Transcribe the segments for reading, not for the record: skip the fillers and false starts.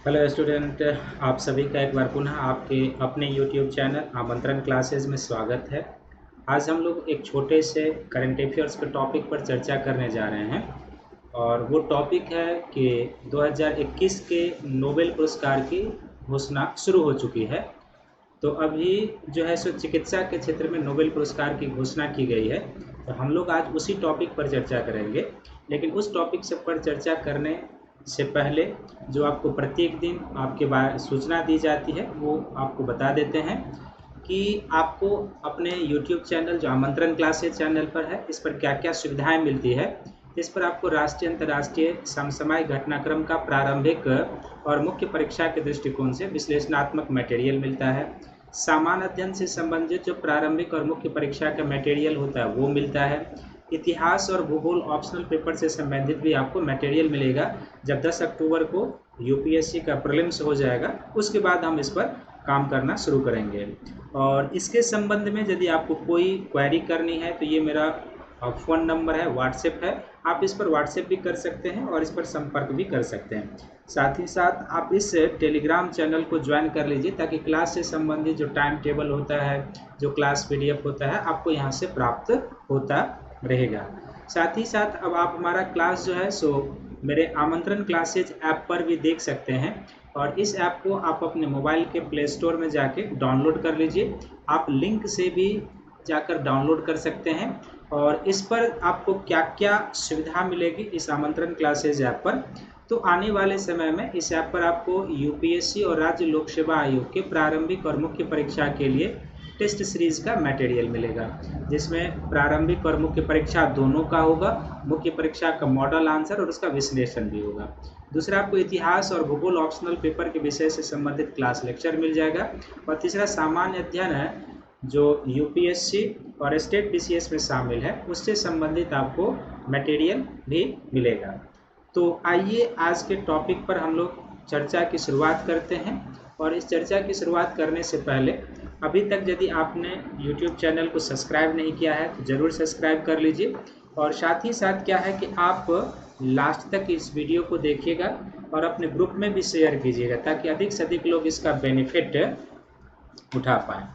Hello student, आप सभी का एक बार पुनः आपके अपने यूट्यूब चैनल आमंत्रण क्लासेस में स्वागत है। आज हम लोग एक छोटे से करंट अफेयर्स के टॉपिक पर चर्चा करने जा रहे हैं और वो टॉपिक है कि 2021 के नोबेल पुरस्कार की घोषणा शुरू हो चुकी है। तो अभी जो है सो चिकित्सा के क्षेत्र में नोबेल पुरस्कार की घोषणा की गई है। तो हम लोग आज उसी टॉपिक पर चर्चा करेंगे, लेकिन उस टॉपिक से पर चर्चा करने से पहले जो आपको प्रत्येक दिन आपके बारे सूचना दी जाती है वो आपको बता देते हैं कि आपको अपने YouTube चैनल जो आमंत्रण क्लासेस चैनल पर है, इस पर क्या क्या सुविधाएं मिलती है। इस पर आपको राष्ट्रीय अंतर्राष्ट्रीय समसामयिक घटनाक्रम का प्रारंभिक और मुख्य परीक्षा के दृष्टिकोण से विश्लेषणात्मक मटेरियल मिलता है। सामान्य अध्ययन से संबंधित जो प्रारंभिक और मुख्य परीक्षा का मटेरियल होता है वो मिलता है। इतिहास और भूगोल ऑप्शनल पेपर से संबंधित भी आपको मटेरियल मिलेगा। जब 10 अक्टूबर को यूपीएससी का प्रीलिम्स हो जाएगा उसके बाद हम इस पर काम करना शुरू करेंगे। और इसके संबंध में यदि आपको कोई क्वेरी करनी है तो ये मेरा फ़ोन नंबर है, व्हाट्सएप है। आप इस पर व्हाट्सएप भी कर सकते हैं और इस पर संपर्क भी कर सकते हैं। साथ ही साथ आप इस टेलीग्राम चैनल को ज्वाइन कर लीजिए ताकि क्लास से संबंधित जो टाइम टेबल होता है, जो क्लास पीडीएफ होता है, आपको यहाँ से प्राप्त होता रहेगा। साथ ही साथ अब आप हमारा क्लास जो है सो मेरे आमंत्रण क्लासेज ऐप पर भी देख सकते हैं और इस ऐप को आप अपने मोबाइल के प्ले स्टोर में जाके डाउनलोड कर लीजिए। आप लिंक से भी जाकर डाउनलोड कर सकते हैं और इस पर आपको क्या क्या सुविधा मिलेगी इस आमंत्रण क्लासेज ऐप पर। तो आने वाले समय में इस ऐप पर आपको यूपीएससी और राज्य लोक सेवा आयोग के प्रारंभिक और मुख्य परीक्षा के लिए टेस्ट सीरीज का मटेरियल मिलेगा, जिसमें प्रारंभिक और मुख्य परीक्षा दोनों का होगा। मुख्य परीक्षा का मॉडल आंसर और उसका विश्लेषण भी होगा। दूसरा, आपको इतिहास और भूगोल ऑप्शनल पेपर के विषय से संबंधित क्लास लेक्चर मिल जाएगा। और तीसरा, सामान्य अध्ययन है जो यूपीएससी और स्टेट पीसीएस में शामिल है, उससे संबंधित आपको मटेरियल भी मिलेगा। तो आइए आज के टॉपिक पर हम लोग चर्चा की शुरुआत करते हैं। और इस चर्चा की शुरुआत करने से पहले अभी तक यदि आपने YouTube चैनल को सब्सक्राइब नहीं किया है तो ज़रूर सब्सक्राइब कर लीजिए। और साथ ही साथ क्या है कि आप लास्ट तक इस वीडियो को देखिएगा और अपने ग्रुप में भी शेयर कीजिएगा ताकि अधिक से अधिक लोग इसका बेनिफिट उठा पाएँ।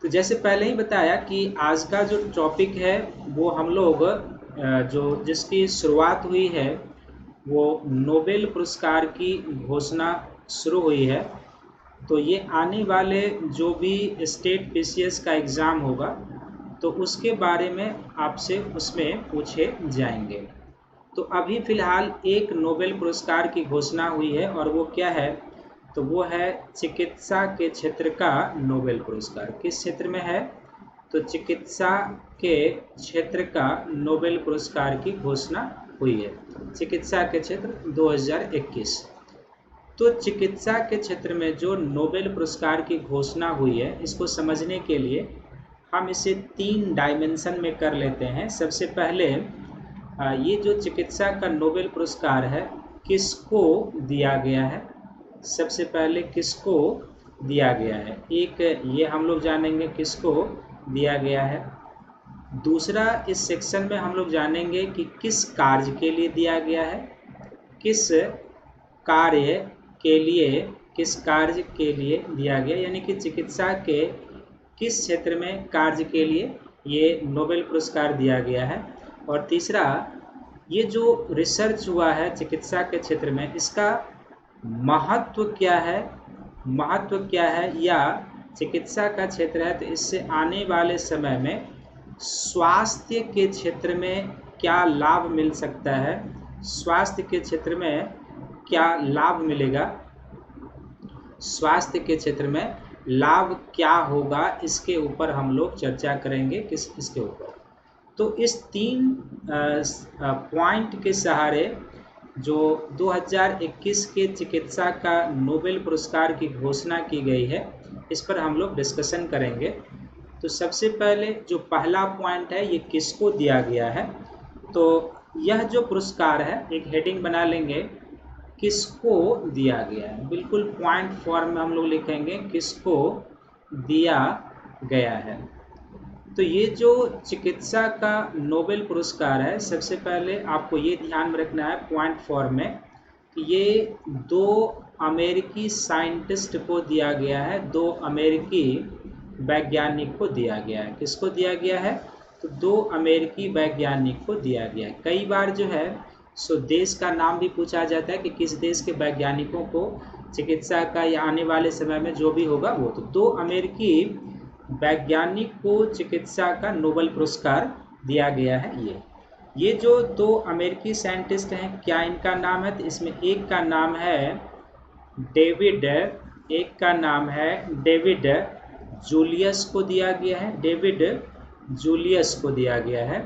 तो जैसे पहले ही बताया कि आज का जो टॉपिक है वो हम लोग जो जिसकी शुरुआत हुई है वो नोबेल पुरस्कार की घोषणा शुरू हुई है। तो ये आने वाले जो भी स्टेट पीसीएस का एग्ज़ाम होगा तो उसके बारे में आपसे उसमें पूछे जाएंगे। तो अभी फ़िलहाल एक नोबेल पुरस्कार की घोषणा हुई है और वो क्या है, तो वो है चिकित्सा के क्षेत्र का नोबेल पुरस्कार। किस क्षेत्र में है, तो चिकित्सा के क्षेत्र का नोबेल पुरस्कार की घोषणा हुई है। चिकित्सा के क्षेत्र 2021। तो चिकित्सा के क्षेत्र में जो नोबेल पुरस्कार की घोषणा हुई है, इसको समझने के लिए हम इसे 3 डायमेंशन में कर लेते हैं। सबसे पहले ये जो चिकित्सा का नोबेल पुरस्कार है किसको दिया गया है, सबसे पहले किसको दिया गया है, एक ये हम लोग जानेंगे किसको दिया गया है। दूसरा, इस सेक्शन में हम लोग जानेंगे कि किस कार्य के लिए दिया गया है, किस कार्य के लिए दिया गया, यानी कि चिकित्सा के किस क्षेत्र में कार्य के लिए ये नोबेल पुरस्कार दिया गया है। और तीसरा, ये जो रिसर्च हुआ है चिकित्सा के क्षेत्र में इसका महत्व क्या है, या चिकित्सा का क्षेत्र है तो इससे आने वाले समय में स्वास्थ्य के क्षेत्र में क्या लाभ मिल सकता है, स्वास्थ्य के क्षेत्र में क्या लाभ मिलेगा, स्वास्थ्य के क्षेत्र में लाभ क्या होगा, इसके ऊपर हम लोग चर्चा करेंगे। इसके ऊपर तो इस 3 पॉइंट के सहारे जो 2021 के चिकित्सा का नोबेल पुरस्कार की घोषणा की गई है इस पर हम लोग डिस्कशन करेंगे। तो सबसे पहले जो पहला पॉइंट है ये किसको दिया गया है, तो यह जो पुरस्कार है एक हेडिंग बना लेंगे, किसको दिया गया है। बिल्कुल पॉइंट फॉर्म में हम लोग लिखेंगे किसको दिया गया है। तो ये जो चिकित्सा का नोबेल पुरस्कार है, सबसे पहले आपको ये ध्यान में रखना है पॉइंट फॉर्म में ये दो अमेरिकी साइंटिस्ट को दिया गया है, दो अमेरिकी वैज्ञानिक को दिया गया है। किसको दिया गया है? तो दो अमेरिकी वैज्ञानिक को दिया गया है। कई बार जो है सो देश का नाम भी पूछा जाता है कि किस देश के वैज्ञानिकों को चिकित्सा का या आने वाले समय में जो भी होगा वो। तो दो अमेरिकी वैज्ञानिक को चिकित्सा का नोबेल पुरस्कार दिया गया है। ये जो दो अमेरिकी साइंटिस्ट हैं, क्या इनका नाम है? तो इसमें एक का नाम है डेविड, एक का नाम है डेविड जूलियस को दिया गया है, डेविड जूलियस को दिया गया है।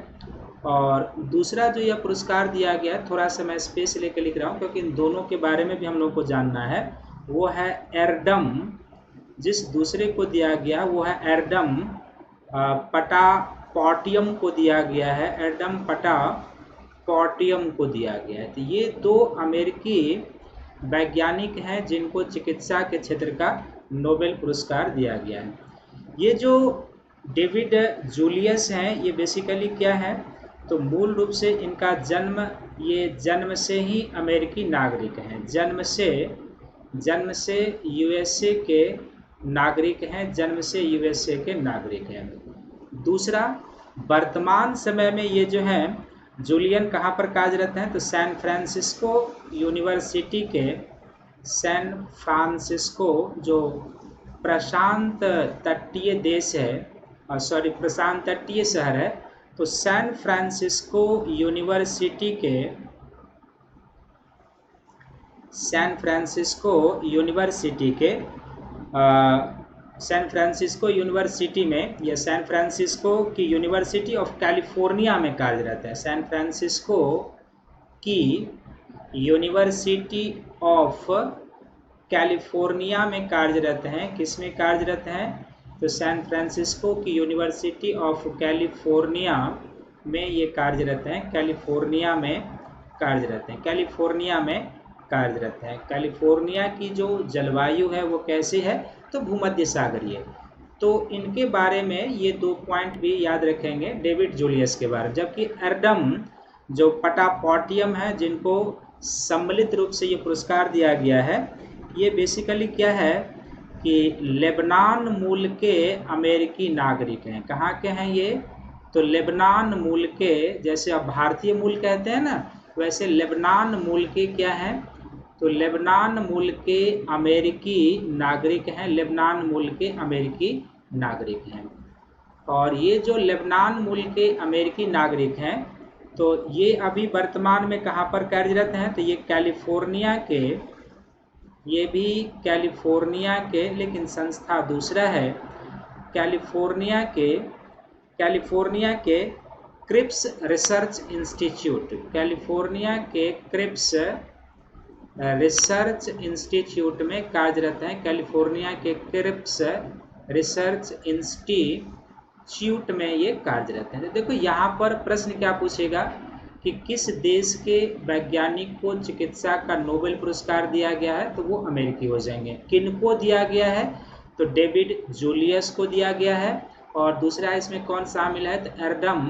और दूसरा जो यह पुरस्कार दिया गया है, थोड़ा सा मैं स्पेस लेकर लिख रहा हूँ क्योंकि इन दोनों के बारे में भी हम लोग को जानना है, वो है एरडम। जिस दूसरे को दिया गया वो है एरडम पटापॉटियम को दिया गया है, एरडम पटापॉटियम को दिया गया है। तो ये दो अमेरिकी वैज्ञानिक हैं जिनको चिकित्सा के क्षेत्र का नोबेल पुरस्कार दिया गया है। ये जो डेविड जूलियस हैं, ये बेसिकली क्या है? तो मूल रूप से इनका जन्म, ये जन्म से ही अमेरिकी नागरिक हैं, जन्म से यूएसए के नागरिक हैं, जन्म से यूएसए के नागरिक हैं। दूसरा, वर्तमान समय में ये जो हैं जूलियन कहाँ पर कार्यरत हैं? तो सैन फ्रांसिस्को यूनिवर्सिटी के, सैन फ्रांसिस्को जो प्रशांत तटीय देश है, प्रशांत तटीय शहर है, तो सैन फ्रांसिस्को यूनिवर्सिटी के, सैन फ्रांसिस्को यूनिवर्सिटी में या सैन फ्रांसिस्को की यूनिवर्सिटी ऑफ कैलिफोर्निया में कार्यरत है। सैन फ्रांसिस्को की यूनिवर्सिटी ऑफ कैलिफोर्निया में कार्यरत हैं। किस में कार्यरत हैं? तो सैन फ्रांसिस्को की यूनिवर्सिटी ऑफ कैलिफोर्निया में ये कार्यरत हैं, कैलिफोर्निया में कार्यरत हैं, कैलिफोर्निया में कार्यरत हैं। कैलिफोर्निया की जो जलवायु है वो कैसी है? तो भूमध्य सागरीय। तो इनके बारे में ये दो पॉइंट भी याद रखेंगे डेविड जूलियस के बारे में। जबकि एरडम जो पटापॉटियम है, जिनको सम्मिलित रूप से ये पुरस्कार दिया गया है, ये बेसिकली क्या है कि लेबनान मूल के अमेरिकी नागरिक हैं। कहाँ के हैं ये? तो लेबनान मूल के, जैसे अब भारतीय मूल कहते हैं ना, वैसे लेबनान मूल के क्या हैं? तो लेबनान मूल के अमेरिकी नागरिक हैं, लेबनान मूल के अमेरिकी नागरिक हैं। और ये जो लेबनान मूल के अमेरिकी नागरिक हैं, तो ये अभी वर्तमान में कहाँ पर कार्यरत हैं? तो ये कैलिफोर्निया के, ये भी कैलिफोर्निया के, लेकिन संस्था दूसरा है, कैलिफोर्निया के क्रिप्स रिसर्च इंस्टीट्यूट, कैलिफोर्निया के क्रिप्स रिसर्च इंस्टीट्यूट में कार्यरत हैं। कैलिफोर्निया के क्रिप्स रिसर्च इंस्टीट्यूट में ये कार्यरत हैं। तो देखो यहाँ पर प्रश्न क्या पूछेगा कि किस देश के वैज्ञानिक को चिकित्सा का नोबेल पुरस्कार दिया गया है? तो वो अमेरिकी हो जाएंगे। किनको दिया गया है? तो डेविड जूलियस को दिया गया है। और दूसरा इसमें कौन शामिल है? तो एरडम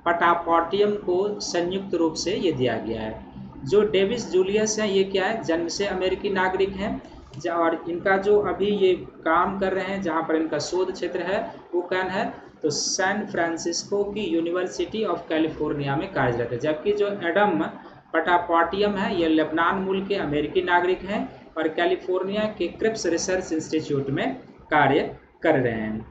पटापॉटियम को संयुक्त रूप से ये दिया गया है। जो डेविड जूलियस हैं, ये क्या है? जन्म से अमेरिकी नागरिक हैं। और इनका जो अभी ये काम कर रहे हैं, जहाँ पर इनका शोध क्षेत्र है, वो कौन है? तो सैन फ्रांसिस्को की यूनिवर्सिटी ऑफ कैलिफोर्निया में कार्यरत है। जबकि जो एडम पटापॉटियम है, ये लेबनान मूल के अमेरिकी नागरिक हैं और कैलिफोर्निया के क्रिप्स रिसर्च इंस्टीट्यूट में कार्य कर रहे हैं।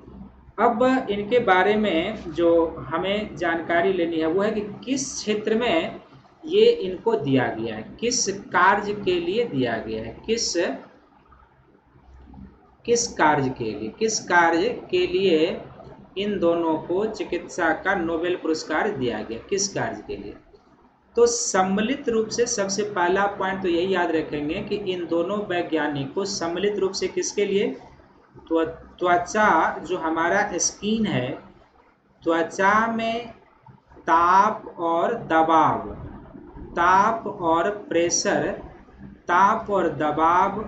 अब इनके बारे में जो हमें जानकारी लेनी है वो है कि किस क्षेत्र में ये इनको दिया गया है, किस कार्य के लिए दिया गया है, किस कार्य के लिए इन दोनों को चिकित्सा का नोबेल पुरस्कार दिया गया, किस कार्य के लिए? तो सम्मिलित रूप से सबसे पहला पॉइंट तो यही याद रखेंगे कि इन दोनों वैज्ञानिक को सम्मिलित रूप से किसके लिए? त्वचा, जो हमारा स्किन है, त्वचा में ताप और दबाव, ताप और प्रेशर, ताप और दबाव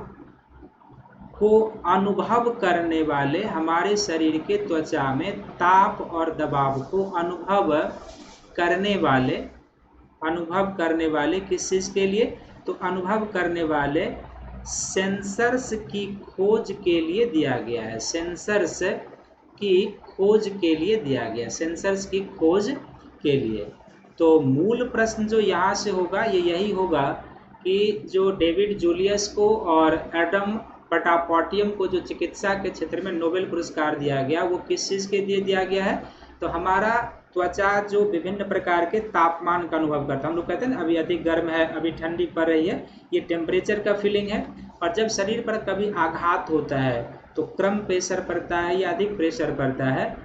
को अनुभव करने वाले, हमारे शरीर के त्वचा में ताप और दबाव को अनुभव करने वाले किस चीज़ के लिए? तो अनुभव करने वाले सेंसर्स की खोज के लिए दिया गया है। सेंसर्स की खोज के लिए दिया गया, सेंसर्स की खोज के लिए। तो मूल प्रश्न जो यहाँ से होगा ये यही होगा कि जो डेविड जूलियस को और एडम पटापोटियम को जो चिकित्सा के क्षेत्र में नोबेल पुरस्कार दिया गया वो किस चीज़ के लिए दिया गया है? तो हमारा त्वचा जो विभिन्न प्रकार के तापमान का अनुभव करता है, हम लोग कहते हैं ना अभी अधिक गर्म है, अभी ठंडी पड़ रही है, ये टेम्परेचर का फीलिंग है। और जब शरीर पर कभी आघात होता है तो कम प्रेशर पड़ता है या अधिक प्रेशर पड़ता है,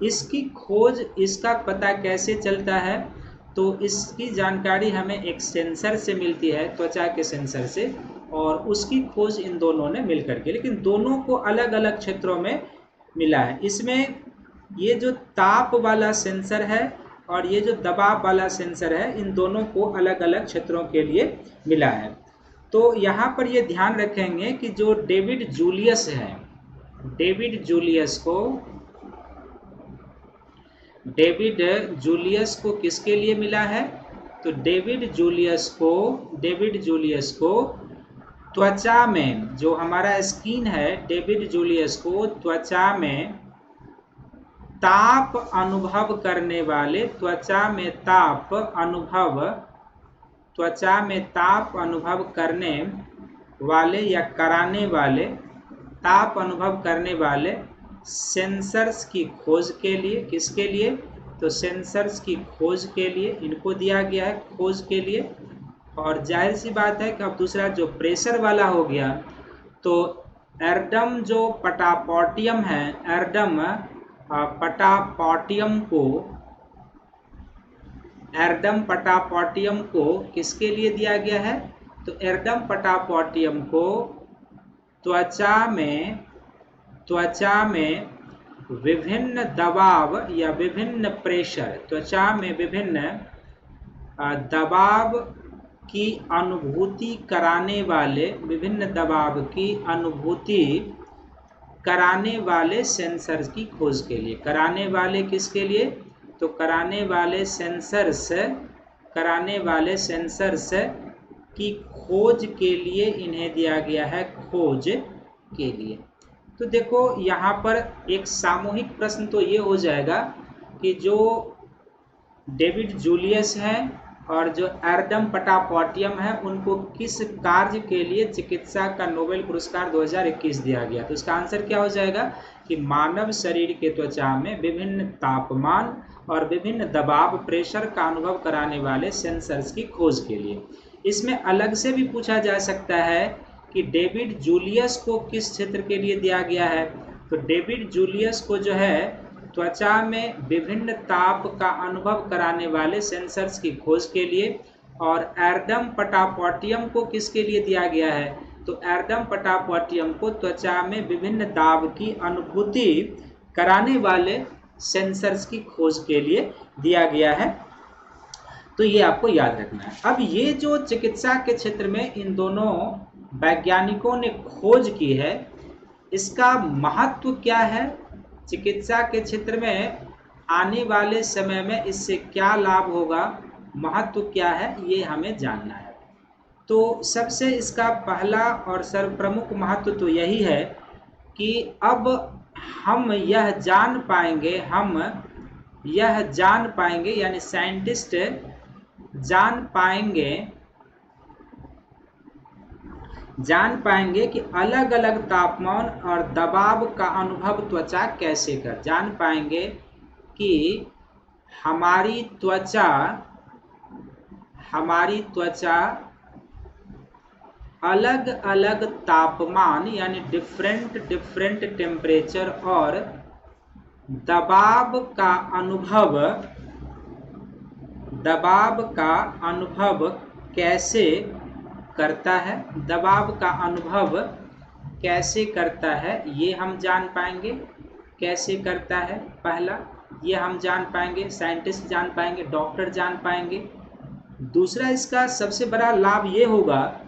इसकी खोज, इसका पता कैसे चलता है? तो इसकी जानकारी हमें एक सेंसर से मिलती है, त्वचा के सेंसर से, और उसकी खोज इन दोनों ने मिलकर के, लेकिन दोनों को अलग अलग क्षेत्रों में मिला है। इसमें ये जो ताप वाला सेंसर है और ये जो दबाव वाला सेंसर है, इन दोनों को अलग अलग क्षेत्रों के लिए मिला है। तो यहाँ पर ये ध्यान रखेंगे कि जो डेविड जूलियस है, डेविड जूलियस को किसके लिए मिला है? तो डेविड जूलियस को त्वचा में, जो हमारा स्किन है, डेविड जूलियस को त्वचा में ताप अनुभव करने वाले, त्वचा में ताप अनुभव करने वाले या कराने वाले, ताप अनुभव करने वाले सेंसर्स की खोज के लिए, किसके लिए? तो सेंसर्स की खोज के लिए इनको दिया गया है, खोज के लिए। और जाहिर सी बात है कि अब दूसरा जो प्रेशर वाला हो गया, तो एडम जो पटापोटियम है, एडम पटापोटियम को किसके लिए दिया गया है? तो एडम पटापोटियम को त्वचा में विभिन्न दबाव या विभिन्न प्रेशर, त्वचा में विभिन्न दबाव की अनुभूति कराने वाले, विभिन्न दबाव की अनुभूति कराने वाले सेंसर्स की खोज के लिए। कराने वाले किसके लिए? तो कराने वाले सेंसर्स की खोज के लिए इन्हें दिया गया है, खोज के लिए। तो देखो यहाँ पर एक सामूहिक प्रश्न तो ये हो जाएगा कि जो डेविड जूलियस है और जो एडम पटापोटियम है, उनको किस कार्य के लिए चिकित्सा का नोबेल पुरस्कार 2021 दिया गया? तो इसका आंसर क्या हो जाएगा कि मानव शरीर के त्वचा में विभिन्न तापमान और विभिन्न दबाव, प्रेशर का अनुभव कराने वाले सेंसर्स की खोज के लिए। इसमें अलग से भी पूछा जा सकता है कि डेविड जूलियस को किस क्षेत्र के लिए दिया गया है? तो डेविड जूलियस को जो है त्वचा में विभिन्न ताप का अनुभव कराने वाले सेंसर्स की खोज के लिए। और एडम पटापोटियम को किसके लिए दिया गया है? तो एडम पटापोटियम को त्वचा में विभिन्न दाब की अनुभूति कराने वाले सेंसर्स की खोज के लिए दिया गया है। तो ये आपको याद रखना है। अब ये जो चिकित्सा के क्षेत्र में इन दोनों वैज्ञानिकों ने खोज की है, इसका महत्व क्या है? चिकित्सा के क्षेत्र में आने वाले समय में इससे क्या लाभ होगा, महत्व क्या है, ये हमें जानना है। तो सबसे इसका पहला और सर्वप्रमुख महत्व तो यही है कि अब हम यह जान पाएंगे, यानी साइंटिस्ट जान पाएंगे कि अलग अलग तापमान और दबाव का अनुभव त्वचा कैसे कर, जान पाएंगे कि हमारी त्वचा अलग अलग तापमान यानी डिफरेंट टेम्परेचर और दबाव का अनुभव कैसे करता है, दबाव का अनुभव कैसे करता है, ये हम जान पाएंगे। कैसे करता है, पहला ये हम जान पाएंगे, साइंटिस्ट जान पाएंगे, डॉक्टर जान पाएंगे। दूसरा इसका सबसे बड़ा लाभ ये होगा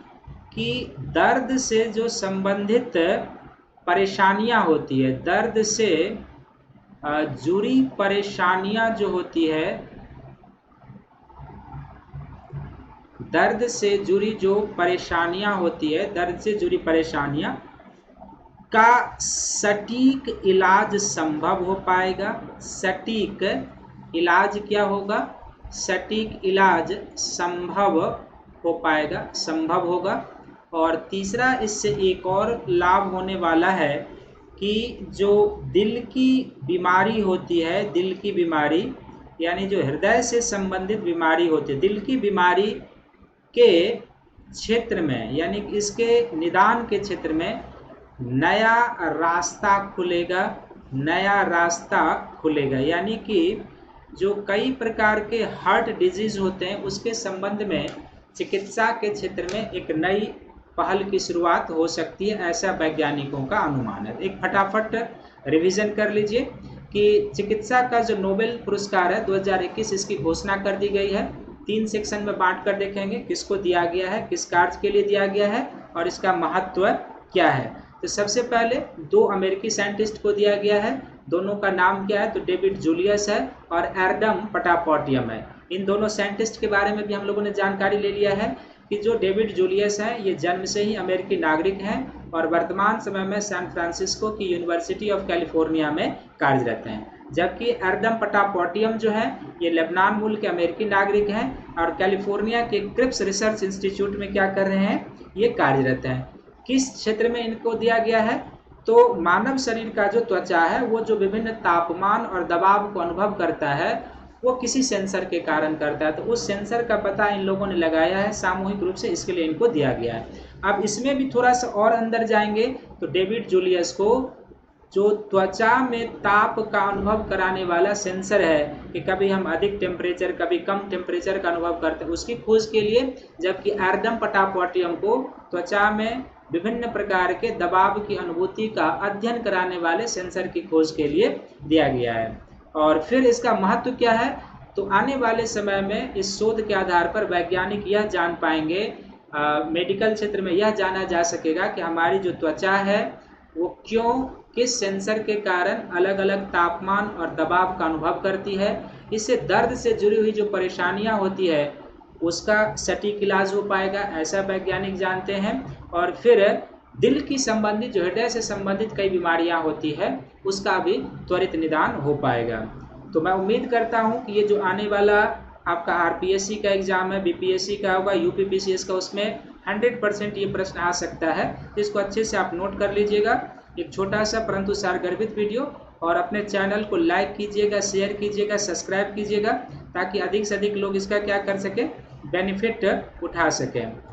कि दर्द से जो संबंधित परेशानियां होती है, दर्द से जुड़ी परेशानियां जो होती है, दर्द से जुड़ी जो परेशानियां होती है, दर्द से जुड़ी परेशानियां का सटीक इलाज संभव हो पाएगा। सटीक इलाज क्या होगा? सटीक इलाज संभव हो पाएगा, संभव होगा। और तीसरा इससे एक और लाभ होने वाला है कि जो दिल की बीमारी होती है, दिल की बीमारी यानी जो हृदय से संबंधित बीमारी होती है, दिल की बीमारी के क्षेत्र में यानी इसके निदान के क्षेत्र में नया रास्ता खुलेगा, नया रास्ता खुलेगा। यानी कि जो कई प्रकार के हार्ट डिजीज होते हैं उसके संबंध में चिकित्सा के क्षेत्र में एक नई पहल की शुरुआत हो सकती है, ऐसा वैज्ञानिकों का अनुमान है। एक फटाफट रिवीजन कर लीजिए कि चिकित्सा का जो नोबेल पुरस्कार है 2021, इसकी घोषणा कर दी गई है। 3 सेक्शन में बांट कर देखेंगे किसको दिया गया है, किस कार्य के लिए दिया गया है और इसका महत्व क्या है। तो सबसे पहले 2 अमेरिकी साइंटिस्ट को दिया गया है। दोनों का नाम क्या है? तो डेविड जूलियस है और एडम पटापोटियम है। इन दोनों साइंटिस्ट के बारे में भी हम लोगों ने जानकारी ले लिया है कि जो डेविड जूलियस हैं ये जन्म से ही अमेरिकी नागरिक हैं और वर्तमान समय में सैन फ्रांसिस्को की यूनिवर्सिटी ऑफ कैलिफोर्निया में कार्यरत हैं। जबकि एडम पटापोटियम जो है ये लेबनान मूल के अमेरिकी नागरिक हैं और कैलिफोर्निया के क्रिप्स रिसर्च इंस्टीट्यूट में क्या कर रहे हैं? ये कार्यरत हैं। किस क्षेत्र में इनको दिया गया है? तो मानव शरीर का जो त्वचा है वो जो विभिन्न तापमान और दबाव को अनुभव करता है वो किसी सेंसर के कारण करता है। तो उस सेंसर का पता इन लोगों ने लगाया है सामूहिक रूप से, इसके लिए इनको दिया गया है। अब इसमें भी थोड़ा सा और अंदर जाएंगे तो डेविड जूलियस को जो त्वचा में ताप का अनुभव कराने वाला सेंसर है कि कभी हम अधिक टेम्परेचर कभी कम टेम्परेचर का अनुभव करते हैं, उसकी खोज के लिए, जबकि एडम पटापोटियम को त्वचा में विभिन्न प्रकार के दबाव की अनुभूति का अध्ययन कराने वाले सेंसर की खोज के लिए दिया गया है। और फिर इसका महत्व क्या है? तो आने वाले समय में इस शोध के आधार पर वैज्ञानिक यह जान पाएंगे, मेडिकल क्षेत्र में यह जाना जा सकेगा कि हमारी जो त्वचा है वो क्यों, किस सेंसर के कारण अलग अलग तापमान और दबाव का अनुभव करती है। इससे दर्द से जुड़ी हुई जो परेशानियां होती है उसका सटीक इलाज हो पाएगा, ऐसा वैज्ञानिक जानते हैं। और फिर दिल की संबंधित जो हृदय से संबंधित कई बीमारियां होती है उसका भी त्वरित निदान हो पाएगा। तो मैं उम्मीद करता हूं कि ये जो आने वाला आपका आरपीएससी का एग्जाम है, बीपीएससी का होगा, यूपीपीसीएस का, उसमें 100% ये प्रश्न आ सकता है। इसको अच्छे से आप नोट कर लीजिएगा। एक छोटा सा परंतु सारगर्भित वीडियो, और अपने चैनल को लाइक कीजिएगा, शेयर कीजिएगा, सब्सक्राइब कीजिएगा ताकि अधिक से अधिक लोग इसका क्या कर सके, बेनिफिट उठा सकें।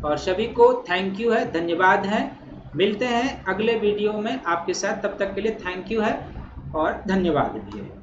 और सभी को थैंक यू है, धन्यवाद है। मिलते हैं अगले वीडियो में आपके साथ, तब तक के लिए थैंक यू है और धन्यवाद भी है।